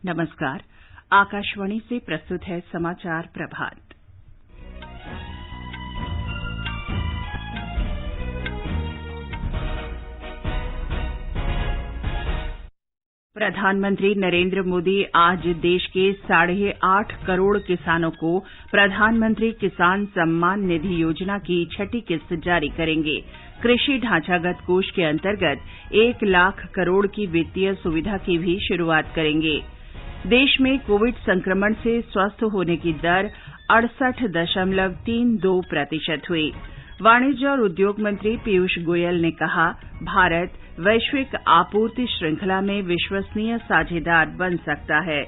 नमस्कार। आकाशवाणी से प्रस्तुत है समाचार प्रभात। प्रधानमंत्री नरेंद्र मोदी आज देश के 8.5 करोड़ किसानों को प्रधानमंत्री किसान सम्मान निधि योजना की छठी किस्त जारी करेंगे। कृषि ढांचागत कोष के अंतर्गत 1 लाख करोड़ की वित्तीय सुविधा की भी शुरुआत करेंगे। देश में कोविड संक्रमण से स्वस्थ होने की दर 68.32% हुई। वाणिज्य और उद्योग मंत्री पीयूष गोयल ने कहा, भारत वैश्विक आपूर्ति श्रृंखला में विश्वसनीय साझेदार बन सकता है।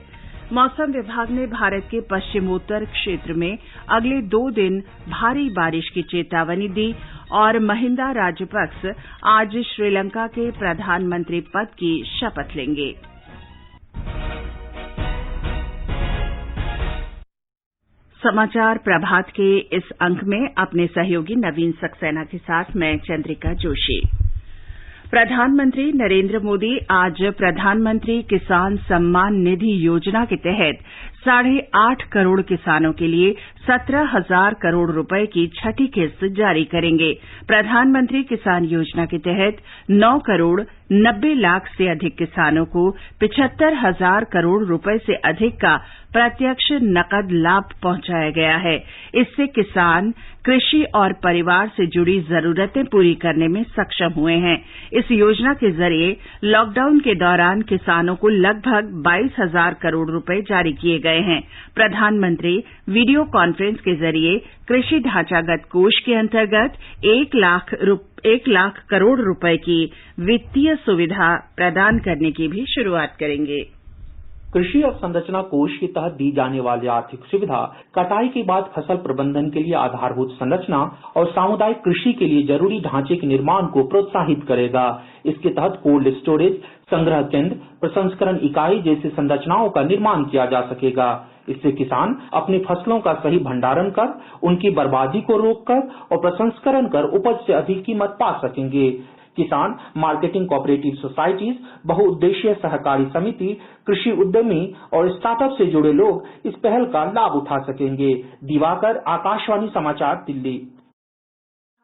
मौसम विभाग ने भारत के पश्चिमोत्तर क्षेत्र में अगले 2 दिन भारी बारिश की चेतावनी दी और महिंदा राजपक्ष आज श्रीलंका के प्रधानमंत्री पद की शपथ लेंगे। समाचार प्रभात के इस अंक में अपने सहयोगी नवीन सक्सेना के साथ मैं चंद्रिका जोशी। प्रधानमंत्री नरेंद्र मोदी आज प्रधानमंत्री किसान सम्मान निधि योजना के तहत 8.5 करोड़ किसानों के लिए 17,000 करोड़ रुपए की छठी किस्त जारी करेंगे। प्रधानमंत्री किसान योजना के तहत 9 करोड़ 90 लाख से अधिक किसानों को 75,000 करोड़ रुपए से अधिक का प्रत्यक्ष नकद लाभ पहुंचाया गया है। इससे किसान कृषि और परिवार से जुड़ी जरूरतें पूरी करने में सक्षम हुए हैं। इस योजना के जरिए लॉकडाउन के दौरान किसानों को लगभग 22,000 करोड़ रुपए जारी किए गए हैं। प्रधानमंत्री वीडियो कॉन्फ्रेंस के जरिए कृषि ढांचागत कोष के अंतर्गत 1 लाख करोड़ रुपए की वित्तीय सुविधा प्रदान करने की भी शुरुआत करेंगे। कृषि अवसंरचना कोष के तहत दी जाने वाली आर्थिक सुविधा कटाई के बाद फसल प्रबंधन के लिए आधारभूत संरचना और सामुदायिक कृषि के लिए जरूरी ढांचे के निर्माण को प्रोत्साहित करेगा। इसके तहत कोल्ड स्टोरेज, संग्रह केंद्र, प्रसंस्करण इकाई जैसी संरचनाओं का निर्माण किया जा सकेगा। इससे किसान अपनी फसलों का सही भंडारण कर, उनकी बर्बादी को रोककर और प्रसंस्करण कर उपज से अधिक कीमत पा सकेंगे। किसान, मार्केटिंग कोऑपरेटिव सोसाइटीज, बहुउद्देशीय सहकारी समिति, कृषि उद्यमी और स्टार्टअप से जुड़े लोग इस पहल का लाभ उठा सकेंगे। दिवाकर, आकाशवाणी समाचार, दिल्ली।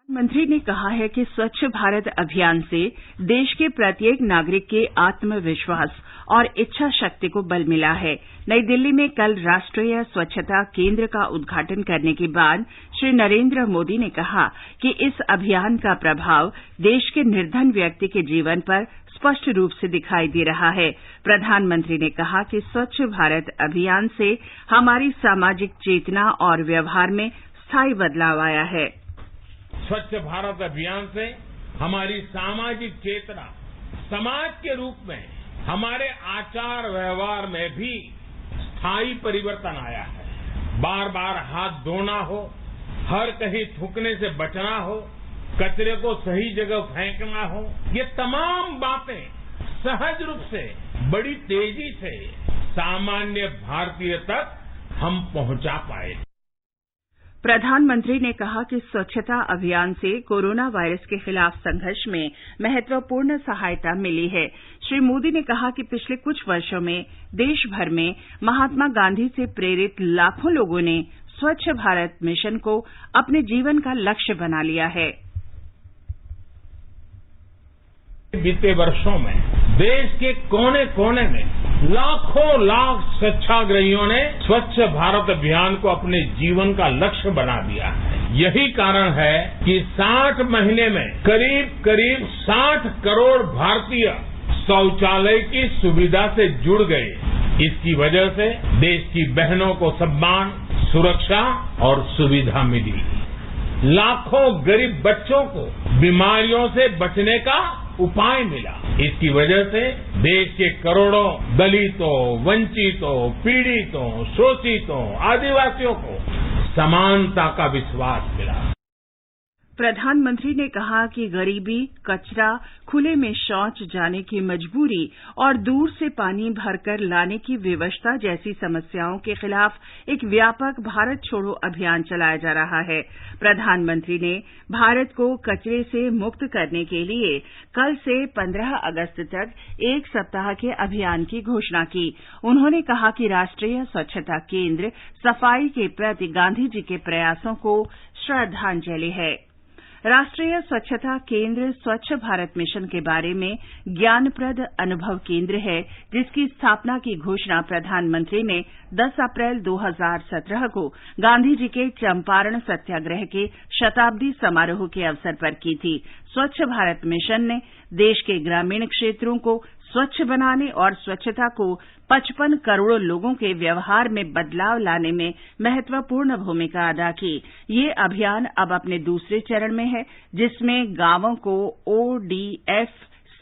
प्रधानमंत्री ने कहा है कि स्वच्छ भारत अभियान से देश के प्रत्येक नागरिक के आत्मविश्वास और इच्छा शक्ति को बल मिला है। नई दिल्ली में कल राष्ट्रीय स्वच्छता केंद्र का उद्घाटन करने के बाद श्री नरेंद्र मोदी ने कहा कि इस अभियान का प्रभाव देश के निर्धन व्यक्ति के जीवन पर स्पष्ट रूप से दिखाई दे रहा है। प्रधानमंत्री ने कहा कि स्वच्छ भारत अभियान से हमारी सामाजिक चेतना और व्यवहार में स्थायी बदलाव आया है। स्वच्छ भारत अभियान से हमारी सामाजिक चेतना, समाज के रूप में हमारे आचार व्यवहार में भी स्थायी परिवर्तन आया है। बार बार हाथ धोना हो, हर कहीं थूकने से बचना हो, कचरे को सही जगह फेंकना हो, ये तमाम बातें सहज रूप से बड़ी तेजी से सामान्य भारतीय तक हम पहुंचा पाए। प्रधानमंत्री ने कहा कि स्वच्छता अभियान से कोरोना वायरस के खिलाफ संघर्ष में महत्वपूर्ण सहायता मिली है। श्री मोदी ने कहा कि पिछले कुछ वर्षों में देश भर में महात्मा गांधी से प्रेरित लाखों लोगों ने स्वच्छ भारत मिशन को अपने जीवन का लक्ष्य बना लिया है। बीते वर्षों में देश के कोने कोने में लाख स्वच्छाग्रहियों ने स्वच्छ भारत अभियान को अपने जीवन का लक्ष्य बना दिया है। यही कारण है कि 60 महीने में करीब 60 करोड़ भारतीय शौचालय की सुविधा से जुड़ गए। इसकी वजह से देश की बहनों को सम्मान, सुरक्षा और सुविधा मिली। लाखों गरीब बच्चों को बीमारियों से बचने का उपाय मिला। इसकी वजह से देश के करोड़ों दलितों, वंचितों, पीड़ितों, शोषितों, आदिवासियों को समानता का विश्वास मिला। प्रधानमंत्री ने कहा कि गरीबी, कचरा, खुले में शौच जाने की मजबूरी और दूर से पानी भरकर लाने की विवशता जैसी समस्याओं के खिलाफ एक व्यापक भारत छोड़ो अभियान चलाया जा रहा है। प्रधानमंत्री ने भारत को कचरे से मुक्त करने के लिए कल से 15 अगस्त तक एक सप्ताह के अभियान की घोषणा की। उन्होंने कहा कि राष्ट्रीय स्वच्छता केंद्र सफाई के प्रति गांधी जी के प्रयासों को श्रद्धांजलि है। राष्ट्रीय स्वच्छता केंद्र स्वच्छ भारत मिशन के बारे में ज्ञानप्रद अनुभव केंद्र है, जिसकी स्थापना की घोषणा प्रधानमंत्री ने 10 अप्रैल 2017 को गांधी जी के चंपारण सत्याग्रह के शताब्दी समारोह के अवसर पर की थी। स्वच्छ भारत मिशन ने देश के ग्रामीण क्षेत्रों को स्वच्छ बनाने और स्वच्छता को 55 करोड़ लोगों के व्यवहार में बदलाव लाने में महत्वपूर्ण भूमिका अदा की। ये अभियान अब अपने दूसरे चरण में है, जिसमें गांवों को ओडीएफ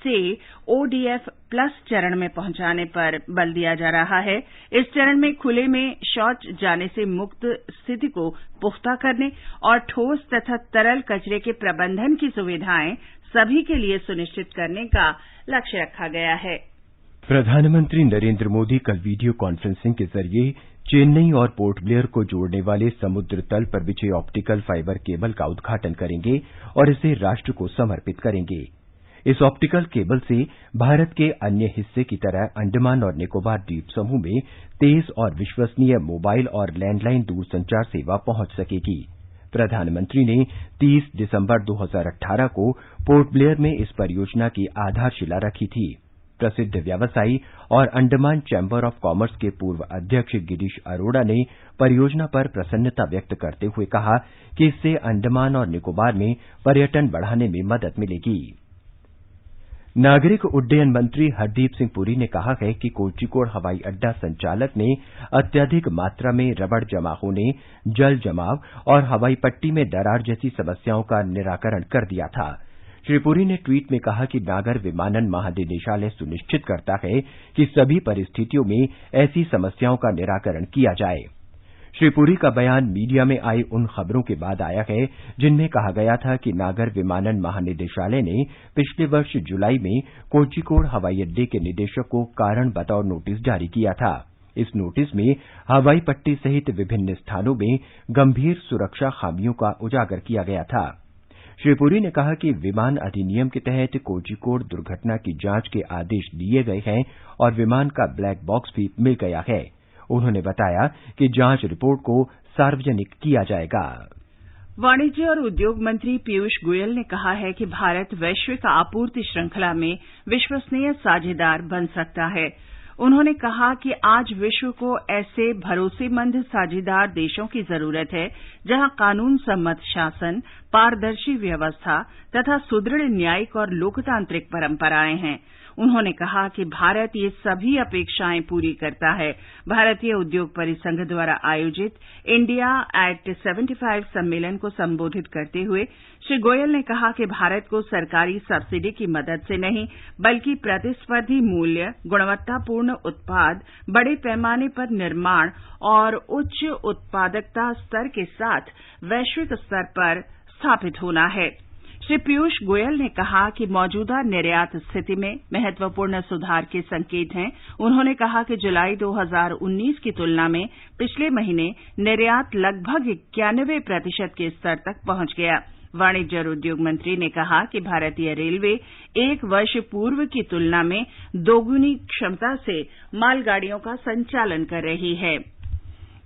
से ओडीएफ प्लस चरण में पहुंचाने पर बल दिया जा रहा है। इस चरण में खुले में शौच जाने से मुक्त स्थिति को पुख्ता करने और ठोस तथा तरल कचरे के प्रबंधन की सुविधाएं सभी के लिए सुनिश्चित करने का लक्ष्य रखा गया है। प्रधानमंत्री नरेंद्र मोदी कल वीडियो कॉन्फ्रेंसिंग के जरिए चेन्नई और पोर्ट ब्लेयर को जोड़ने वाले समुद्र तल पर बिछे ऑप्टिकल फाइबर केबल का उद्घाटन करेंगे और इसे राष्ट्र को समर्पित करेंगे। इस ऑप्टिकल केबल से भारत के अन्य हिस्से की तरह अंडमान और निकोबार द्वीप समूह में तेज और विश्वसनीय मोबाइल और लैंडलाइन दूरसंचार सेवा पहुंच सकेगी। प्रधानमंत्री ने 30 दिसंबर 2018 को पोर्ट ब्लेयर में इस परियोजना की आधारशिला रखी थी। प्रसिद्ध व्यवसायी और अंडमान चैम्बर ऑफ कॉमर्स के पूर्व अध्यक्ष गिरीश अरोड़ा ने परियोजना पर प्रसन्नता व्यक्त करते हुए कहा कि इससे अंडमान और निकोबार में पर्यटन बढ़ाने में मदद मिलेगी। नागरिक उड्डयन मंत्री हरदीप सिंह पुरी ने कहा है कि कोझिकोड हवाई अड्डा संचालक ने अत्यधिक मात्रा में रबड़ जमा होने, जल जमाव और हवाई पट्टी में दरार जैसी समस्याओं का निराकरण कर दिया था। श्री पुरी ने ट्वीट में कहा कि नागर विमानन महानिदेशालय सुनिश्चित करता है कि सभी परिस्थितियों में ऐसी समस्याओं का निराकरण किया जाए। श्री पुरी का बयान मीडिया में आई उन खबरों के बाद आया है जिनमें कहा गया था कि नागर विमानन महानिदेशालय ने पिछले वर्ष जुलाई में कोझिकोड हवाई अड्डे के निदेशक को कारण बताओ नोटिस जारी किया था। इस नोटिस में हवाई पट्टी सहित विभिन्न स्थानों में गंभीर सुरक्षा खामियों का उजागर किया गया था। श्री पुरी ने कहा कि विमान अधिनियम के तहत कोझिकोड दुर्घटना की जांच के आदेश दिए गए हैं और विमान का ब्लैक बॉक्स भी मिल गया है। उन्होंने बताया कि जांच रिपोर्ट को सार्वजनिक किया जाएगा। वाणिज्य और उद्योग मंत्री पीयूष गोयल ने कहा है कि भारत वैश्विक आपूर्ति श्रृंखला में विश्वसनीय साझेदार बन सकता है। उन्होंने कहा कि आज विश्व को ऐसे भरोसेमंद साझेदार देशों की जरूरत है जहां कानून सम्मत शासन, पारदर्शी व्यवस्था तथा सुदृढ़ न्यायिक और लोकतांत्रिक परंपराएं हैं। उन्होंने कहा कि भारत ये सभी अपेक्षाएं पूरी करता है। भारतीय उद्योग परिसंघ द्वारा आयोजित इंडिया एट 75 सम्मेलन को संबोधित करते हुए श्री गोयल ने कहा कि भारत को सरकारी सब्सिडी की मदद से नहीं बल्कि प्रतिस्पर्धी मूल्य, गुणवत्तापूर्ण उत्पाद, बड़े पैमाने पर निर्माण और उच्च उत्पादकता स्तर के साथ वैश्विक स्तर पर स्थापित होना है। श्री पीयूष गोयल ने कहा कि मौजूदा निर्यात स्थिति में महत्वपूर्ण सुधार के संकेत हैं। उन्होंने कहा कि जुलाई 2019 की तुलना में पिछले महीने निर्यात लगभग 91% के स्तर तक पहुंच गया। वाणिज्य और उद्योग मंत्री ने कहा कि भारतीय रेलवे एक वर्ष पूर्व की तुलना में दोगुनी क्षमता से मालगाड़ियों का संचालन कर रही है।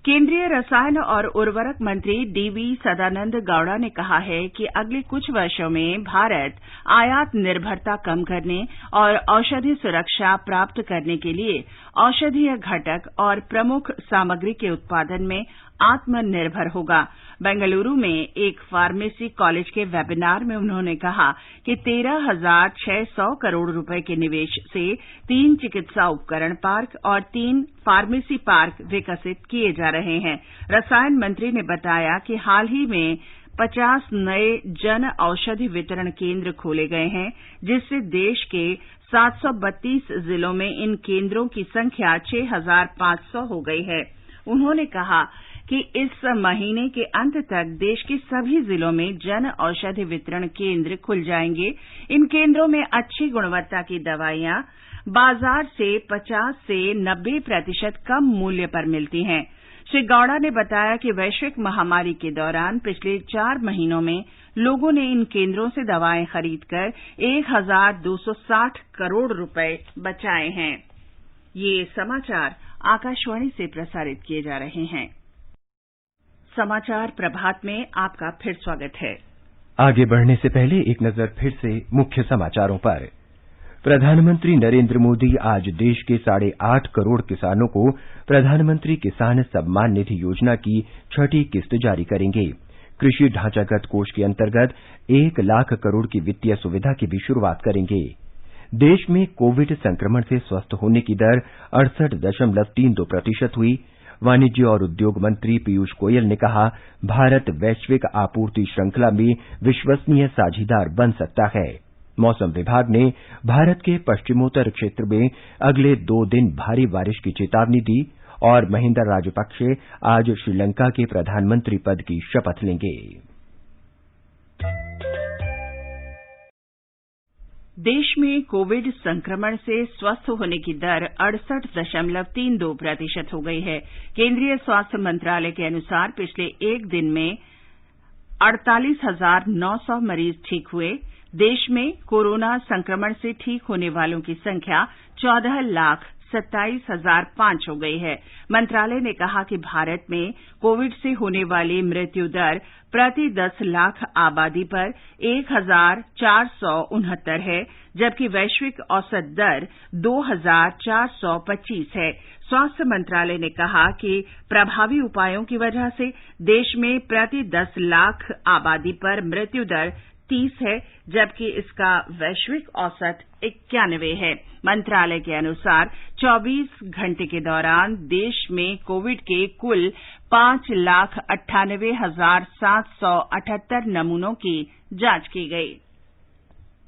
केंद्रीय रसायन और उर्वरक मंत्री डीवी सदानंद गौड़ा ने कहा है कि अगले कुछ वर्षों में भारत आयात निर्भरता कम करने और औषधि सुरक्षा प्राप्त करने के लिए औषधीय घटक और प्रमुख सामग्री के उत्पादन में आत्मनिर्भर होगा। बेंगलुरु में एक फार्मेसी कॉलेज के वेबिनार में उन्होंने कहा कि 13,600 करोड़ रुपए के निवेश से 3 चिकित्सा उपकरण पार्क और 3 फार्मेसी पार्क विकसित किए जा रहे हैं। रसायन मंत्री ने बताया कि हाल ही में 50 नए जन औषधि वितरण केंद्र खोले गए हैं, जिससे देश के 732 जिलों में इन केंद्रों की संख्या 6,500 हो गई है। उन्होंने कहा कि इस महीने के अंत तक देश के सभी जिलों में जन औषधि वितरण केंद्र खुल जाएंगे। इन केंद्रों में अच्छी गुणवत्ता की दवाइयां बाजार से 50 से 90% कम मूल्य पर मिलती हैं। श्री गौड़ा ने बताया कि वैश्विक महामारी के दौरान पिछले 4 महीनों में लोगों ने इन केंद्रों से दवाएं खरीदकर 1,260 करोड़ रुपए बचाए हैं। ये समाचार आकाशवाणी से प्रसारित किए जा रहे हैं। समाचार प्रभात में आपका फिर स्वागत है। आगे बढ़ने से पहले एक नजर फिर से मुख्य समाचारों पर। प्रधानमंत्री नरेंद्र मोदी आज देश के 8.5 करोड़ किसानों को प्रधानमंत्री किसान सम्मान निधि योजना की 6ठी किस्त जारी करेंगे। कृषि ढांचागत कोष के अंतर्गत 1 लाख करोड़ की वित्तीय सुविधा की भी शुरुआत करेंगे। देश में कोविड संक्रमण से स्वस्थ होने की दर 68.32% हुई। वाणिज्य और उद्योग मंत्री पीयूष गोयल ने कहा, भारत वैश्विक आपूर्ति श्रृंखला में विश्वसनीय साझीदार बन सकता है। मौसम विभाग ने भारत के पश्चिमोत्तर क्षेत्र में अगले 2 दिन भारी बारिश की चेतावनी दी और महिंदा राजपक्षे आज श्रीलंका के प्रधानमंत्री पद की शपथ लेंगे। देश में कोविड संक्रमण से स्वस्थ होने की दर 68.32% हो गई है। केंद्रीय स्वास्थ्य मंत्रालय के अनुसार पिछले एक दिन में 48,900 मरीज ठीक हुए। देश में कोरोना संक्रमण से ठीक होने वालों की संख्या 14,27,005 हो गई है। मंत्रालय ने कहा कि भारत में कोविड से होने वाली मृत्यु दर प्रति 10 लाख आबादी पर 1,469 है, जबकि वैश्विक औसत दर 2,425 है। स्वास्थ्य मंत्रालय ने कहा कि प्रभावी उपायों की वजह से देश में प्रति 10 लाख आबादी पर मृत्यु दर 30 है, जबकि इसका वैश्विक औसत 91 है। मंत्रालय के अनुसार 24 घंटे के दौरान देश में कोविड के कुल 5,98,778 नमूनों की जांच की गई।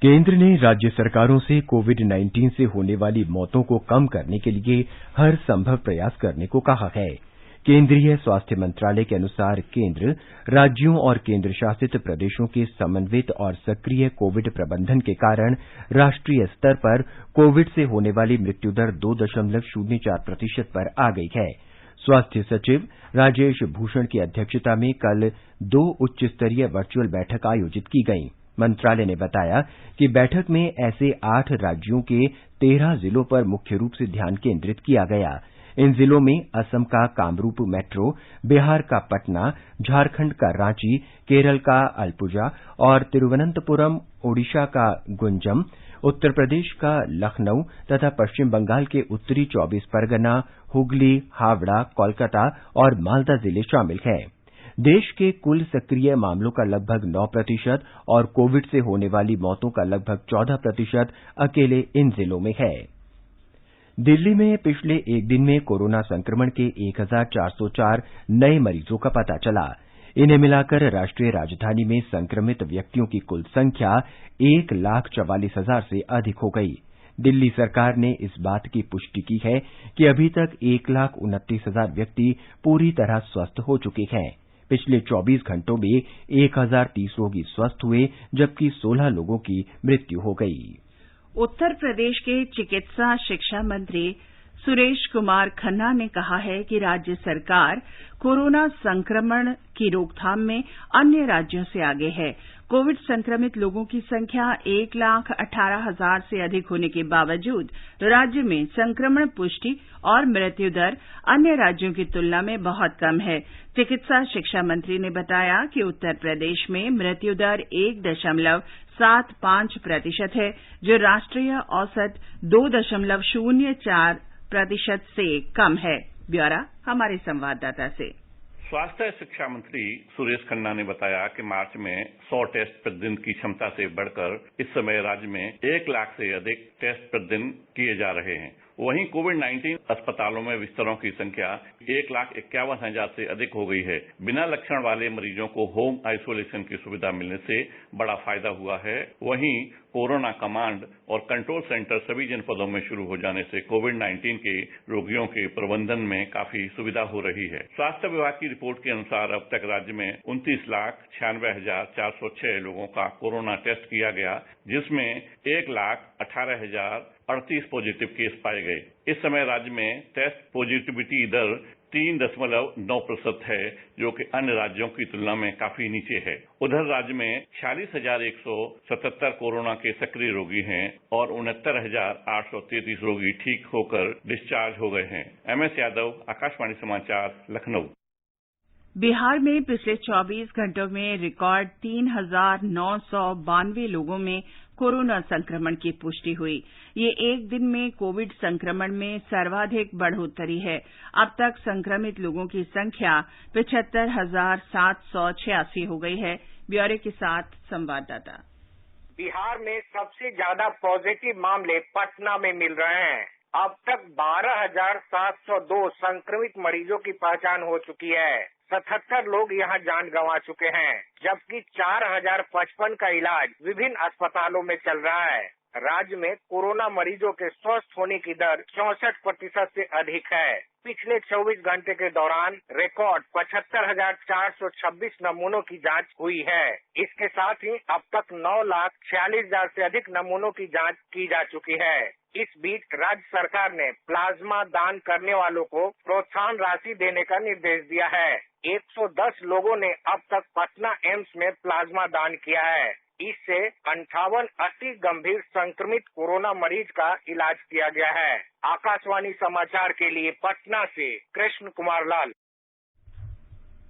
केंद्र ने राज्य सरकारों से कोविड-19 से होने वाली मौतों को कम करने के लिए हर संभव प्रयास करने को कहा है। केंद्रीय स्वास्थ्य मंत्रालय के अनुसार केंद्र राज्यों और केंद्र शासित प्रदेशों के समन्वित और सक्रिय कोविड प्रबंधन के कारण राष्ट्रीय स्तर पर कोविड से होने वाली मृत्यु दर 2.04% पर आ गई है। स्वास्थ्य सचिव राजेश भूषण की अध्यक्षता में कल 2 उच्च स्तरीय वर्चुअल बैठक आयोजित की गई। मंत्रालय ने बताया कि बैठक में ऐसे 8 राज्यों के 13 जिलों पर मुख्य रूप से ध्यान केंद्रित किया गया। इन जिलों में असम का कामरूप मेट्रो, बिहार का पटना, झारखंड का रांची, केरल का अलपुजा और तिरुवनंतपुरम, ओडिशा का गुंजम, उत्तर प्रदेश का लखनऊ तथा पश्चिम बंगाल के उत्तरी 24 परगना, हुगली, हावड़ा, कोलकाता और मालदा जिले शामिल हैं। देश के कुल सक्रिय मामलों का लगभग 9% और कोविड से होने वाली मौतों का लगभग 14% अकेले इन जिलों में है। दिल्ली में पिछले एक दिन में कोरोना संक्रमण के 1,404 नए मरीजों का पता चला। इन्हें मिलाकर राष्ट्रीय राजधानी में संक्रमित व्यक्तियों की कुल संख्या 1,44,000 से अधिक हो गई। दिल्ली सरकार ने इस बात की पुष्टि की है कि अभी तक 1,29,000 व्यक्ति पूरी तरह स्वस्थ हो चुके हैं। पिछले 24 घंटों में 1,030 रोगी स्वस्थ हुए, जबकि 16 लोगों की मृत्यु हो गई। उत्तर प्रदेश के चिकित्सा शिक्षा मंत्री सुरेश कुमार खन्ना ने कहा है कि राज्य सरकार कोरोना संक्रमण की रोकथाम में अन्य राज्यों से आगे है। कोविड संक्रमित लोगों की संख्या 1,18,000 से अधिक होने के बावजूद राज्य में संक्रमण पुष्टि और मृत्यु दर अन्य राज्यों की तुलना में बहुत कम है। चिकित्सा शिक्षा मंत्री ने बताया कि उत्तर प्रदेश में मृत्यु दर 1.75% है, जो राष्ट्रीय औसत 2.04% से कम है। ब्यौरा हमारे संवाददाता से। स्वास्थ्य शिक्षा मंत्री सुरेश खन्ना ने बताया कि मार्च में 100 टेस्ट प्रतिदिन की क्षमता से बढ़कर इस समय राज्य में 1 लाख से अधिक टेस्ट प्रतिदिन किए जा रहे हैं। वहीं कोविड-19 अस्पतालों में बिस्तरों की संख्या 1,51,000 से अधिक हो गई है। बिना लक्षण वाले मरीजों को होम आइसोलेशन की सुविधा मिलने से बड़ा फायदा हुआ है। वहीं कोरोना कमांड और कंट्रोल सेंटर सभी जनपदों में शुरू हो जाने से कोविड-19 के रोगियों के प्रबंधन में काफी सुविधा हो रही है। स्वास्थ्य विभाग की रिपोर्ट के अनुसार अब तक राज्य में 29,96,406 लोगों का कोरोना टेस्ट किया गया, जिसमें 1,18,038 पॉजिटिव केस पाए गए। इस समय राज्य में टेस्ट पॉजिटिविटी दर 3.9% है, जो कि अन्य राज्यों की तुलना में काफी नीचे है। उधर राज्य में 46,177 कोरोना के सक्रिय रोगी हैं और 69,833 रोगी ठीक होकर डिस्चार्ज हो गए हैं। MS यादव, आकाशवाणी समाचार, लखनऊ। बिहार में पिछले 24 घंटों में रिकॉर्ड 3,992 लोगों में कोरोना संक्रमण की पुष्टि हुई। ये एक दिन में कोविड संक्रमण में सर्वाधिक बढ़ोतरी है। अब तक संक्रमित लोगों की संख्या 75,786 हो गई है। ब्यौरे के साथ संवाददाता। बिहार में सबसे ज्यादा पॉजिटिव मामले पटना में मिल रहे हैं। अब तक 12,702 संक्रमित मरीजों की पहचान हो चुकी है। 77 लोग यहां जान गंवा चुके हैं, जबकि 4,055 का इलाज विभिन्न अस्पतालों में चल रहा है। राज्य में कोरोना मरीजों के स्वस्थ होने की दर 64% से अधिक है। पिछले 24 घंटे के दौरान रिकॉर्ड 75,426 नमूनों की जांच हुई है। इसके साथ ही अब तक 9,46,000 से अधिक नमूनों की जांच की जा चुकी है। इस बीच राज्य सरकार ने प्लाज्मा दान करने वालों को प्रोत्साहन राशि देने का निर्देश दिया है। 110 लोगों ने अब तक पटना एम्स में प्लाज्मा दान किया है। इससे 58 अति गंभीर संक्रमित कोरोना मरीज का इलाज किया गया है। आकाशवाणी समाचार के लिए पटना से कृष्ण कुमार लाल।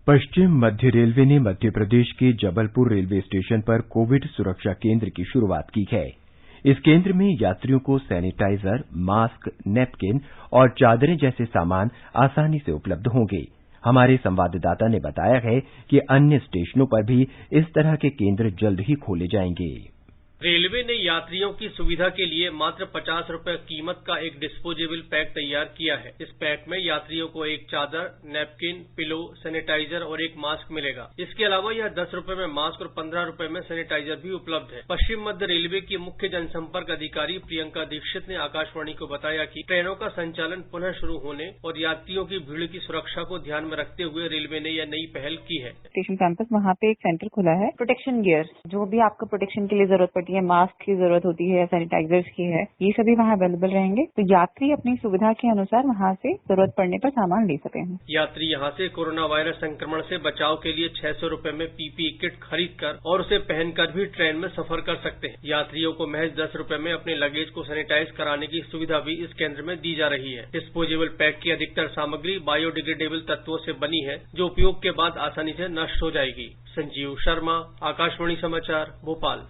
पश्चिम मध्य रेलवे ने मध्य प्रदेश के जबलपुर रेलवे स्टेशन पर कोविड सुरक्षा केंद्र की शुरुआत की है। इस केंद्र में यात्रियों को सैनिटाइजर, मास्क, नैपकिन और चादरें जैसे सामान आसानी से उपलब्ध होंगे। हमारे संवाददाता ने बताया है कि अन्य स्टेशनों पर भी इस तरह के केंद्र जल्द ही खोले जाएंगे। रेलवे ने यात्रियों की सुविधा के लिए मात्र 50 रुपए कीमत का एक डिस्पोजेबल पैक तैयार किया है। इस पैक में यात्रियों को एक चादर, नैपकिन, पिलो, सैनिटाइजर और एक मास्क मिलेगा। इसके अलावा यह 10 रुपए में मास्क और 15 रुपए में सैनिटाइजर भी उपलब्ध है। पश्चिम मध्य रेलवे की मुख्य जनसंपर्क अधिकारी प्रियंका दीक्षित ने आकाशवाणी को बताया कि ट्रेनों का संचालन पुनः शुरू होने और यात्रियों की भीड़ की सुरक्षा को ध्यान में रखते हुए रेलवे ने यह नई पहल की है। स्टेशन कैंपस वहाँ पे एक सेंटर खुला है। प्रोटेक्शन गियर, जो भी आपको प्रोटेक्शन के लिए जरूरत पड़ती है, मास्क की जरूरत होती है, सैनिटाइजर्स की है, ये सभी वहाँ अवेलेबल रहेंगे। तो यात्री अपनी सुविधा के अनुसार वहाँ से जरूरत पड़ने पर सामान ले सकते हैं। यात्री यहाँ से कोरोना वायरस संक्रमण से बचाव के लिए 600 रुपए में पीपीई किट खरीद कर और उसे पहनकर भी ट्रेन में सफर कर सकते हैं। यात्रियों को महज 10 रुपए में अपने लगेज को सैनिटाइज कराने की सुविधा भी इस केंद्र में दी जा रही है। डिस्पोजेबल पैक की अधिकतर सामग्री बायोडिग्रेडेबल तत्वों से बनी है, जो उपयोग के बाद आसानी से नष्ट हो जाएगी। संजीव शर्मा, आकाशवाणी समाचार, भोपाल।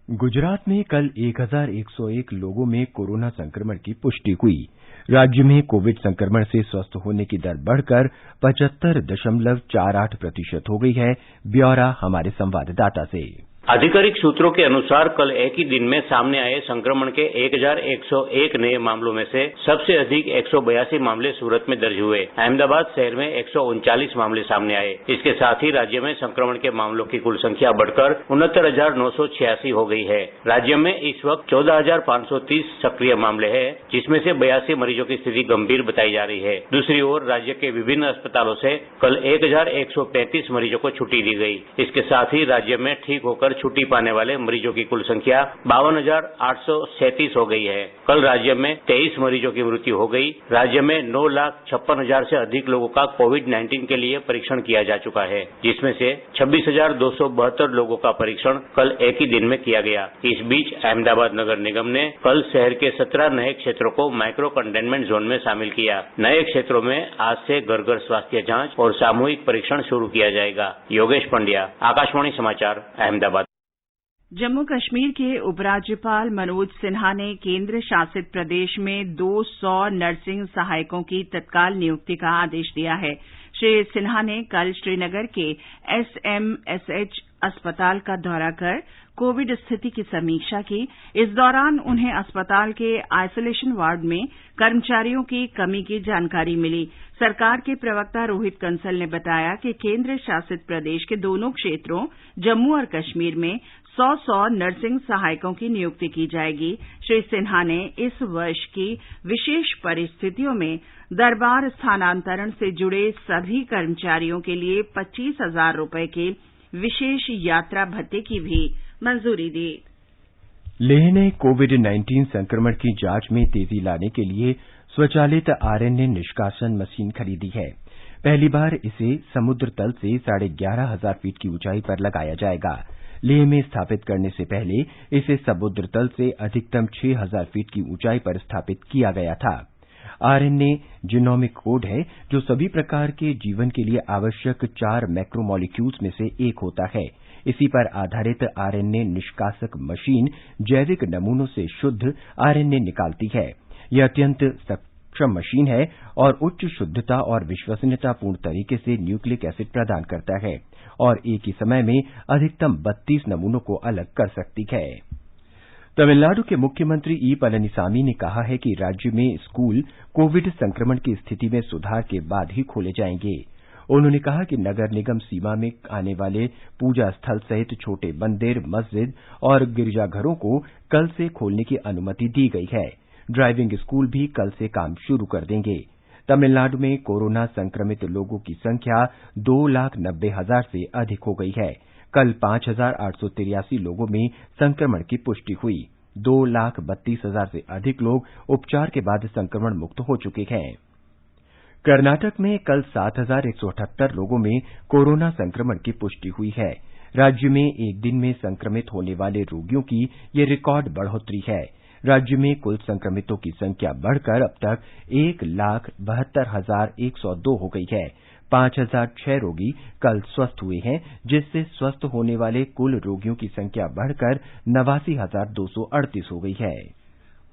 गुजरात में कल 1,101 लोगों में कोरोना संक्रमण की पुष्टि हुई। राज्य में कोविड संक्रमण से स्वस्थ होने की दर बढ़कर 75.48% हो गई है। ब्यौरा हमारे संवाददाता से। आधिकारिक सूत्रों के अनुसार कल एक ही दिन में सामने आए संक्रमण के 1,101 नए मामलों में से सबसे अधिक 182 मामले सूरत में दर्ज हुए। अहमदाबाद शहर में 139 मामले सामने आए। इसके साथ ही राज्य में संक्रमण के मामलों की कुल संख्या बढ़कर 69,986 हो गई है। राज्य में इस वक्त 14,530 सक्रिय मामले हैं, जिसमें से 82 मरीजों की स्थिति गंभीर बताई जा रही है। दूसरी ओर राज्य के विभिन्न अस्पतालों से कल 1,135 मरीजों को छुट्टी दी गई। इसके साथ ही राज्य में ठीक होकर छुट्टी पाने वाले मरीजों की कुल संख्या 52,837 हो गई है। कल राज्य में 23 मरीजों की मृत्यु हो गई। राज्य में 9,56,000 से अधिक लोगों का कोविड-19 के लिए परीक्षण किया जा चुका है, जिसमें से 26,272 लोगों का परीक्षण कल एक ही दिन में किया गया। इस बीच अहमदाबाद नगर निगम ने कल शहर के 17 नए क्षेत्रों को माइक्रो कंटेनमेंट जोन में शामिल किया। नए क्षेत्रों में आज से घर घर स्वास्थ्य जांच और सामूहिक परीक्षण शुरू किया जाएगा। योगेश पंड्या, आकाशवाणी समाचार, अहमदाबाद। जम्मू कश्मीर के उपराज्यपाल मनोज सिन्हा ने केंद्र शासित प्रदेश में 200 नर्सिंग सहायकों की तत्काल नियुक्ति का आदेश दिया है। श्री सिन्हा ने कल श्रीनगर के SMSH अस्पताल का दौरा कर कोविड स्थिति की समीक्षा की। इस दौरान उन्हें अस्पताल के आइसोलेशन वार्ड में कर्मचारियों की कमी की जानकारी मिली। सरकार के प्रवक्ता रोहित कंसल ने बताया कि केंद्र शासित प्रदेश के दोनों क्षेत्रों जम्मू और कश्मीर में 100 नर्सिंग सहायकों की नियुक्ति की जाएगी। श्री सिन्हा ने इस वर्ष की विशेष परिस्थितियों में दरबार स्थानांतरण से जुड़े सभी कर्मचारियों के लिए 25,000 रुपए के विशेष यात्रा भत्ते की भी मंजूरी दी। लेह ने कोविड-19 संक्रमण की जांच में तेजी लाने के लिए स्वचालित आरएनए निष्कासन मशीन खरीदी है। पहली बार इसे समुद्र तल से 11,500 फीट की ऊंचाई पर लगाया जाएगा। लेह में स्थापित करने से पहले इसे समुद्र तल से अधिकतम 6,000 फीट की ऊंचाई पर स्थापित किया गया था। आरएनए जीनोमिक कोड है जो सभी प्रकार के जीवन के लिए आवश्यक 4 मैक्रोमोलिक्यूल्स में से एक होता है। इसी पर आधारित आरएनए निष्कासक मशीन जैविक नमूनों से शुद्ध आरएनए निकालती है। यह अत्यंत सक्षम मशीन है और उच्च शुद्धता और विश्वसनीयतापूर्ण तरीके से न्यूक्लिक एसिड प्रदान करता है और एक ही समय में अधिकतम 32 नमूनों को अलग कर सकती है। तमिलनाडु के मुख्यमंत्री ई पलनीसामी ने कहा है कि राज्य में स्कूल कोविड संक्रमण की स्थिति में सुधार के बाद ही खोले जाएंगे। उन्होंने कहा कि नगर निगम सीमा में आने वाले पूजा स्थल सहित छोटे मंदिर, मस्जिद और गिरजाघरों को कल से खोलने की अनुमति दी गई है। ड्राइविंग स्कूल भी कल से काम शुरू कर देंगे। तमिलनाडु में कोरोना संक्रमित लोगों की संख्या 2,90,000 से अधिक हो गई है। कल 5,883 लोगों में संक्रमण की पुष्टि हुई। 2,32,000 से अधिक लोग उपचार के बाद संक्रमण मुक्त हो चुके हैं। कर्नाटक में कल 7,178 लोगों में कोरोना संक्रमण की पुष्टि हुई है। राज्य में एक दिन में संक्रमित होने वाले रोगियों की ये रिकॉर्ड बढ़ोतरी है। राज्य में कुल संक्रमितों की संख्या बढ़कर अब तक 1,72,102 हो गई है। 5,006 रोगी कल स्वस्थ हुए हैं, जिससे स्वस्थ होने वाले कुल रोगियों की संख्या बढ़कर 89,238 हो गई है।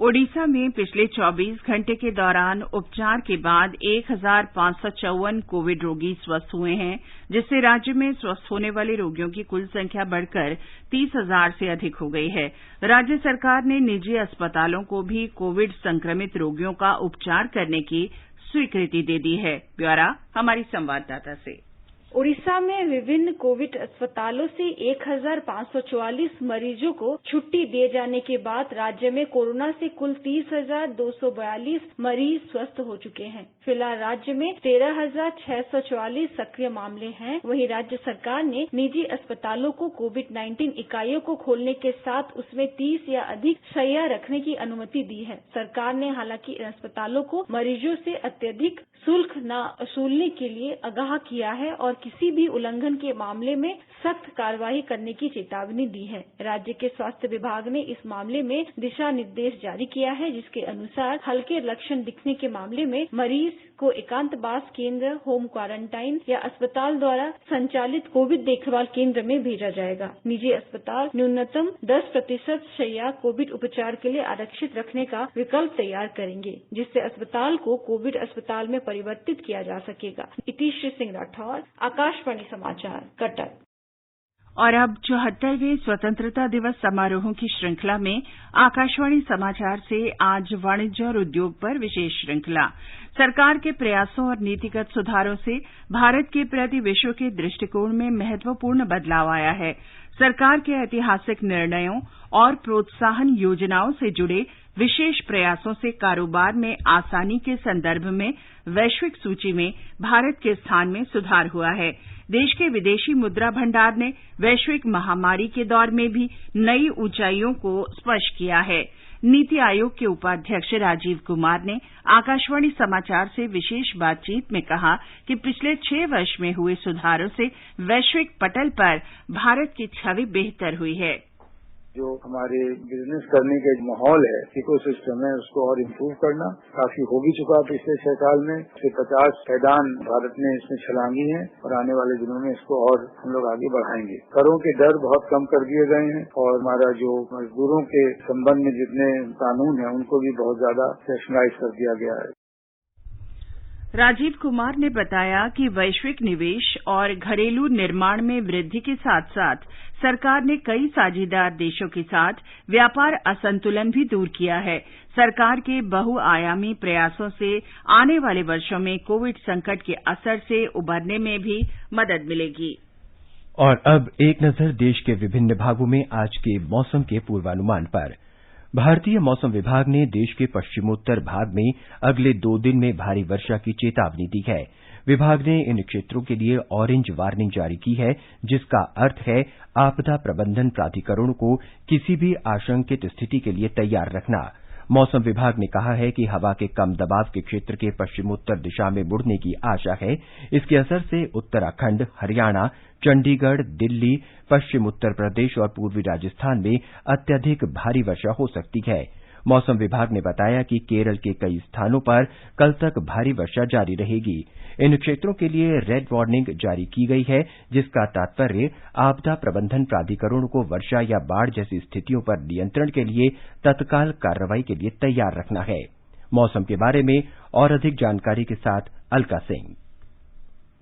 ओडिशा में पिछले 24 घंटे के दौरान उपचार के बाद 1,554 कोविड रोगी स्वस्थ हुए हैं, जिससे राज्य में स्वस्थ होने वाले रोगियों की कुल संख्या बढ़कर 30,000 से अधिक हो गई है। राज्य सरकार ने निजी अस्पतालों को भी कोविड संक्रमित रोगियों का उपचार करने की स्वीकृति दे दी है। ब्यौरा हमारी संवाददाता से। ओडिशा में विभिन्न कोविड अस्पतालों से 1,544 मरीजों को छुट्टी दिए जाने के बाद राज्य में कोरोना से कुल 30,242 मरीज स्वस्थ हो चुके हैं। फिलहाल राज्य में 13,644 सक्रिय मामले हैं। वहीं राज्य सरकार ने निजी अस्पतालों को कोविड-19 इकाइयों को खोलने के साथ उसमें 30 या अधिक शैय्या रखने की अनुमति दी है। सरकार ने हालांकि इन अस्पतालों को मरीजों से अत्यधिक शुल्क न वसूलने के लिए आगाह किया है और किसी भी उल्लंघन के मामले में सख्त कार्रवाई करने की चेतावनी दी है। राज्य के स्वास्थ्य विभाग ने इस मामले में दिशा निर्देश जारी किया है, जिसके अनुसार हल्के लक्षण दिखने के मामले में मरीज को एकांतवास केंद्र, होम क्वारंटाइन या अस्पताल द्वारा संचालित कोविड देखभाल केंद्र में भेजा जाएगा। निजी अस्पताल न्यूनतम 10% शैय्या कोविड उपचार के लिए आरक्षित रखने का विकल्प तैयार करेंगे, जिससे अस्पताल को कोविड अस्पताल में परिवर्तित किया जा सकेगा। इतिश्री सिंह राठौर, आकाशवाणी समाचार, कटक। और अब 74वें स्वतंत्रता दिवस समारोहों की श्रृंखला में आकाशवाणी समाचार से आज वाणिज्य और उद्योग पर विशेष श्रृंखला। सरकार के प्रयासों और नीतिगत सुधारों से भारत के प्रति विश्व के दृष्टिकोण में महत्वपूर्ण बदलाव आया है। सरकार के ऐतिहासिक निर्णयों और प्रोत्साहन योजनाओं से जुड़े विशेष प्रयासों से कारोबार में आसानी के संदर्भ में वैश्विक सूची में भारत के स्थान में सुधार हुआ है। देश के विदेशी मुद्रा भंडार ने वैश्विक महामारी के दौर में भी नई ऊंचाइयों को स्पर्श किया है। नीति आयोग के उपाध्यक्ष राजीव कुमार ने आकाशवाणी समाचार से विशेष बातचीत में कहा कि पिछले 6 वर्ष में हुए सुधारों से वैश्विक पटल पर भारत की छवि बेहतर हुई है। जो हमारे बिजनेस करने का माहौल है, इकोसिस्टम है, उसको और इम्प्रूव करना काफी हो भी चुका पिछले 6 साल में। 50 पैदान भारत ने इसमें छलांगी हैं और आने वाले दिनों में इसको और हम लोग आगे बढ़ाएंगे। करों के डर बहुत कम कर दिए गए हैं और हमारा जो मजदूरों के संबंध में जितने कानून हैं उनको भी बहुत ज्यादा सेशनलाइज कर दिया गया है। राजीव कुमार ने बताया कि वैश्विक निवेश और घरेलू निर्माण में वृद्धि के साथ साथ सरकार ने कई साझेदार देशों के साथ व्यापार असंतुलन भी दूर किया है। सरकार के बहुआयामी प्रयासों से आने वाले वर्षों में कोविड संकट के असर से उबरने में भी मदद मिलेगी। और अब एक नजर देश के विभिन्न भागों में आज के मौसम के पूर्वानुमान पर। भारतीय मौसम विभाग ने देश के पश्चिमोत्तर भाग में अगले 2 दिन में भारी वर्षा की चेतावनी दी है। विभाग ने इन क्षेत्रों के लिए ऑरेंज वार्निंग जारी की है, जिसका अर्थ है आपदा प्रबंधन प्राधिकरणों को किसी भी आशंकित स्थिति के लिए तैयार रखना। मौसम विभाग ने कहा है कि हवा के कम दबाव के क्षेत्र के पश्चिमोत्तर दिशा में मुड़ने की आशा है। इसके असर से उत्तराखंड, हरियाणा, चंडीगढ़, दिल्ली, पश्चिम उत्तर प्रदेश और पूर्वी राजस्थान में अत्यधिक भारी वर्षा हो सकती है। मौसम विभाग ने बताया कि केरल के कई स्थानों पर कल तक भारी वर्षा जारी रहेगी। इन क्षेत्रों के लिए रेड वार्निंग जारी की गई है, जिसका तात्पर्य आपदा प्रबंधन प्राधिकरणों को वर्षा या बाढ़ जैसी स्थितियों पर नियंत्रण के लिए तत्काल कार्रवाई के लिए तैयार रखना है। मौसम के बारे में और अधिक जानकारी के साथ अलका सिंह।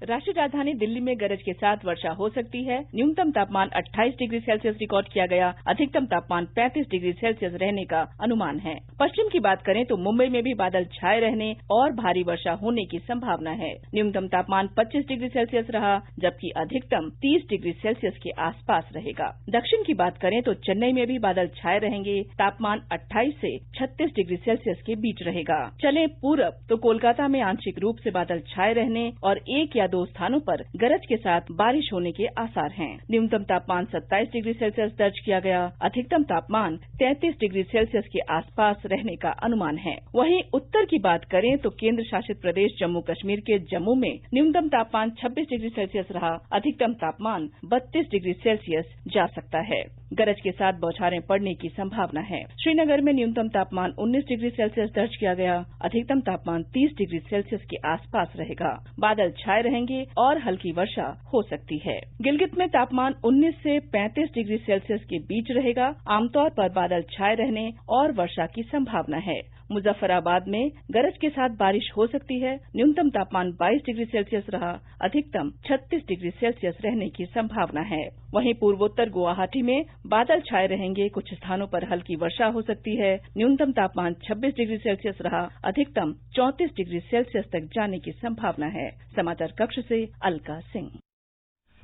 राष्ट्रीय राजधानी दिल्ली में गरज के साथ वर्षा हो सकती है। न्यूनतम तापमान 28 डिग्री सेल्सियस रिकॉर्ड किया गया। अधिकतम तापमान 35 डिग्री सेल्सियस रहने का अनुमान है। पश्चिम की बात करें तो मुंबई में भी बादल छाए रहने और भारी वर्षा होने की संभावना है। न्यूनतम तापमान 25 डिग्री सेल्सियस रहा, जबकि अधिकतम 30 डिग्री सेल्सियस के आसपास रहेगा। दक्षिण की बात करें तो चेन्नई में भी बादल छाए रहेंगे। तापमान 28 से 36 डिग्री सेल्सियस के बीच रहेगा। चलें पूरब तो कोलकाता में आंशिक रूप से बादल छाए रहने और 1 या 2 स्थानों पर गरज के साथ बारिश होने के आसार हैं। न्यूनतम तापमान 27 डिग्री सेल्सियस दर्ज किया गया। अधिकतम तापमान 33 डिग्री सेल्सियस के आसपास रहने का अनुमान है। वहीं उत्तर की बात करें तो केंद्र शासित प्रदेश जम्मू कश्मीर के जम्मू में न्यूनतम तापमान 26 डिग्री सेल्सियस रहा। अधिकतम तापमान 32 डिग्री सेल्सियस जा सकता है। गरज के साथ बौछारें पड़ने की संभावना है। श्रीनगर में न्यूनतम तापमान 19 डिग्री सेल्सियस दर्ज किया गया। अधिकतम तापमान 30 डिग्री सेल्सियस के आसपास रहेगा। बादल छाए रहेंगे और हल्की वर्षा हो सकती है। गिलगित में तापमान 19 से 35 डिग्री सेल्सियस के बीच रहेगा। आमतौर पर बादल छाए रहने और वर्षा की संभावना है। मुजफ्फराबाद में गरज के साथ बारिश हो सकती है। न्यूनतम तापमान 22 डिग्री सेल्सियस रहा। अधिकतम 36 डिग्री सेल्सियस रहने की संभावना है। वहीं पूर्वोत्तर गुवाहाटी में बादल छाए रहेंगे। कुछ स्थानों पर हल्की वर्षा हो सकती है। न्यूनतम तापमान 26 डिग्री सेल्सियस रहा। अधिकतम 34 डिग्री सेल्सियस तक जाने की संभावना है। समाचार कक्ष से अलका सिंह।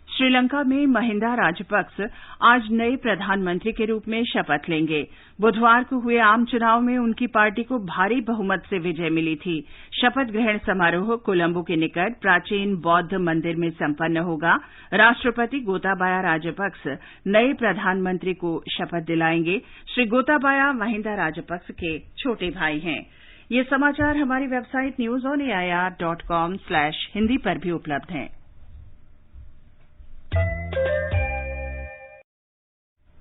श्रीलंका में महिंदा राजपक्ष आज नए प्रधानमंत्री के रूप में शपथ लेंगे। बुधवार को हुए आम चुनाव में उनकी पार्टी को भारी बहुमत से विजय मिली थी। शपथ ग्रहण समारोह कोलंबो के निकट प्राचीन बौद्ध मंदिर में संपन्न होगा। राष्ट्रपति गोताबाया राजपक्ष नए प्रधानमंत्री को शपथ दिलाएंगे। श्री गोताबाया महिंदा राजपक्ष के छोटे भाई हैं। ये समाचार हमारी वेबसाइट newsonair.com/hindi पर भी उपलब्ध हैं।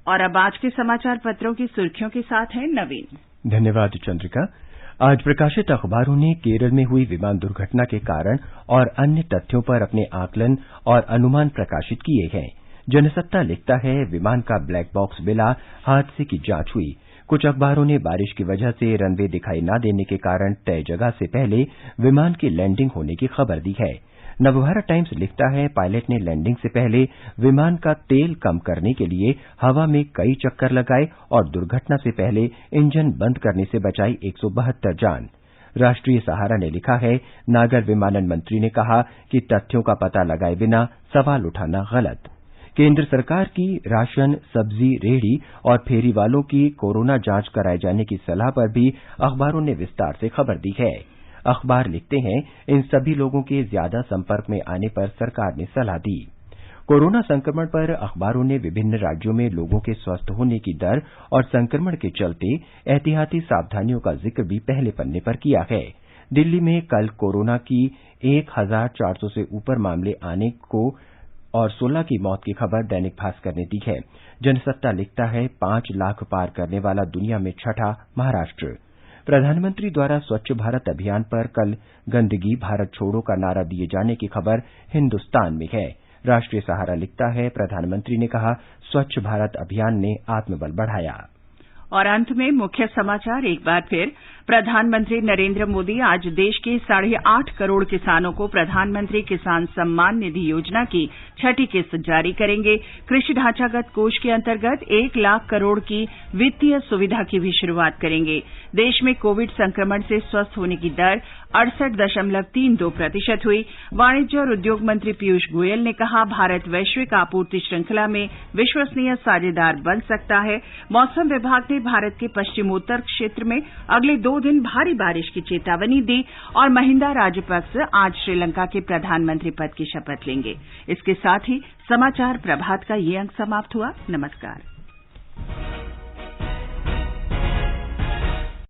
और अब आज के समाचार पत्रों की सुर्खियों के साथ हैं नवीन। धन्यवाद चंद्रिका। आज प्रकाशित अखबारों ने केरल में हुई विमान दुर्घटना के कारण और अन्य तथ्यों पर अपने आकलन और अनुमान प्रकाशित किए हैं। जनसत्ता लिखता है विमान का ब्लैक बॉक्स मिला, हादसे की जांच हुई। कुछ अखबारों ने बारिश की वजह से रनवे दिखाई न देने के कारण तय जगह से पहले विमान की लैंडिंग होने की खबर दी है। नवभारत टाइम्स लिखता है पायलट ने लैंडिंग से पहले विमान का तेल कम करने के लिए हवा में कई चक्कर लगाए और दुर्घटना से पहले इंजन बंद करने से बचाई 172 जान। राष्ट्रीय सहारा ने लिखा है नागर विमानन मंत्री ने कहा कि तथ्यों का पता लगाए बिना सवाल उठाना गलत। केंद्र सरकार की राशन, सब्जी, रेहड़ी और फेरी वालों की कोरोना जांच कराए जाने की सलाह पर भी अखबारों ने विस्तार से खबर दी है। अखबार लिखते हैं इन सभी लोगों के ज्यादा संपर्क में आने पर सरकार ने सलाह दी। कोरोना संक्रमण पर अखबारों ने विभिन्न राज्यों में लोगों के स्वस्थ होने की दर और संक्रमण के चलते एहतियाती सावधानियों का जिक्र भी पहले पन्ने पर किया है। दिल्ली में कल कोरोना की 1400 से ऊपर मामले आने को और 16 की मौत की खबर दैनिक भास्कर ने दी है। जनसत्ता लिखता है 5 लाख पार करने वाला दुनिया में छठा महाराष्ट्र। प्रधानमंत्री द्वारा स्वच्छ भारत अभियान पर कल गंदगी भारत छोड़ो का नारा दिए जाने की खबर हिंदुस्तान में है। राष्ट्रीय सहारा लिखता है प्रधानमंत्री ने कहा स्वच्छ भारत अभियान ने आत्मबल बढ़ाया। और अंत में मुख्य समाचार एक बार फिर। प्रधानमंत्री नरेंद्र मोदी आज देश के 8.5 करोड़ किसानों को प्रधानमंत्री किसान सम्मान निधि योजना की छठी किस्त जारी करेंगे। कृषि ढांचागत कोष के अंतर्गत 1 लाख करोड़ की वित्तीय सुविधा की भी शुरुआत करेंगे। देश में कोविड संक्रमण से स्वस्थ होने की दर 68.32% हुई। वाणिज्य और उद्योग मंत्री पीयूष गोयल ने कहा, भारत वैश्विक आपूर्ति श्रृंखला में विश्वसनीय साझेदार बन सकता है। मौसम विभाग ने भारत के पश्चिमोत्तर क्षेत्र में अगले 2 दिन भारी बारिश की चेतावनी दी और महिंदा राजपक्ष आज श्रीलंका के प्रधानमंत्री पद की शपथ लेंगे। इसके साथ ही समाचार प्रभात का ये अंक समाप्त हुआ। नमस्कार।